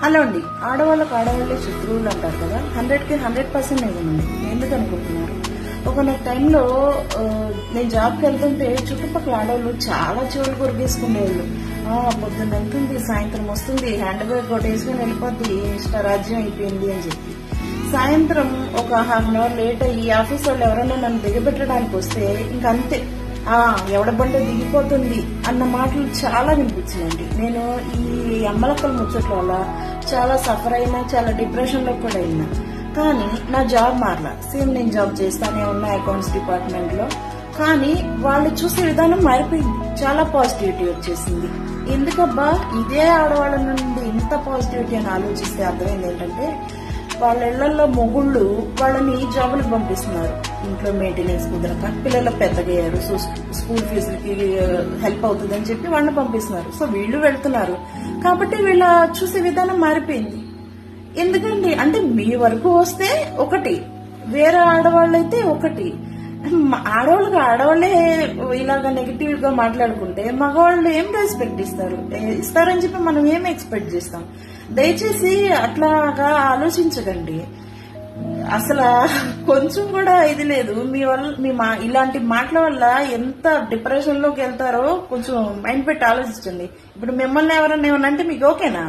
Hello అండి, ఆడవాళ్ళకి ఆడవాళ్ళే శత్రువులు అంటారు కదా. 100కి 100% నిజమండి. ఎందుకు అనుకుంటున్నారు? ఒకనొక టైంలో నేను జాబ్కి వెళ్తుంటే చుట్టుపక్కల ఆడవాళ్ళు చాలా చెవులు కొరిగేసుకునేవాళ్ళు. పొద్దున్న వెళ్తుంది, సాయంత్రం వస్తుంది, హ్యాండ్ బ్యాగ్ ఒకటి వేసుకుని వెళ్ళిపోద్ది, ఇష్టరాజ్యం అయిపోయింది అని చెప్పి. సాయంత్రం ఒక హాఫ్ అన్ అవర్ లేట్ అయ్యి ఆఫీస్ వాళ్ళు ఎవరైనా నన్ను దిగబెట్టడానికి వస్తే ఇంకంతే, ఎవడ బండి దిగిపోతుంది అన్న మాటలు చాలా వినిపించిందండి. నేను ఈ అమ్మలక్కల ముచ్చట్ల వల్ల చాలా సఫర్ అయినా, చాలా డిప్రెషన్ లో కూడా అయినా. కానీ నా జాబ్ మారలా. సేమ్ నేను జాబ్ చేస్తానే ఉన్నా అకౌంట్స్ డిపార్ట్మెంట్ లో. కానీ వాళ్ళు చూసే విధానం మారిపోయింది, చాలా పాజిటివిటీ వచ్చేసింది. ఎందుకబ్బా ఇదే ఆడవాళ్ళ నుండి ఇంత పాజిటివిటీ అని ఆలోచిస్తే అర్థమైంది ఏంటంటే, వాళ్ళ ఇళ్లలో మొగుళ్ళు వాళ్ళని జాబులకు పంపిస్తున్నారు. ఇంట్లో మెయింటెనెన్స్ కుదరక, పిల్లలు పెద్దగయ్యారు, సో స్కూల్ ఫీజులకి హెల్ప్ అవుతుందని చెప్పి వాళ్ళని పంపిస్తున్నారు. సో వీళ్ళు వెళ్తున్నారు కాబట్టి వీళ్ళ చూసే విధానం మారిపోయింది. ఎందుకండి అంటే మీ వరకు వస్తే ఒకటి, వేరే ఆడవాళ్ళైతే ఒకటి. ఆడవాళ్ళకి ఆడవాళ్లే ఇలాగా నెగిటివ్ గా మాట్లాడుకుంటే మగవాళ్ళు ఏం రెస్పెక్ట్ ఇస్తారని చెప్పి మనం ఏం ఎక్స్పెక్ట్ చేస్తాం? దయచేసి అట్లాగా ఆలోచించకండి. అసలు కొంచెం కూడా ఇది లేదు. మీ ఇలాంటి మాటల వల్ల ఎంత డిప్రెషన్ లోకి వెళ్తారో కొంచెం మైండ్ పెట్టి ఆలోచించండి. ఇప్పుడు మిమ్మల్ని ఎవరన్నా ఏమన్నా అంటే మీకు ఓకేనా?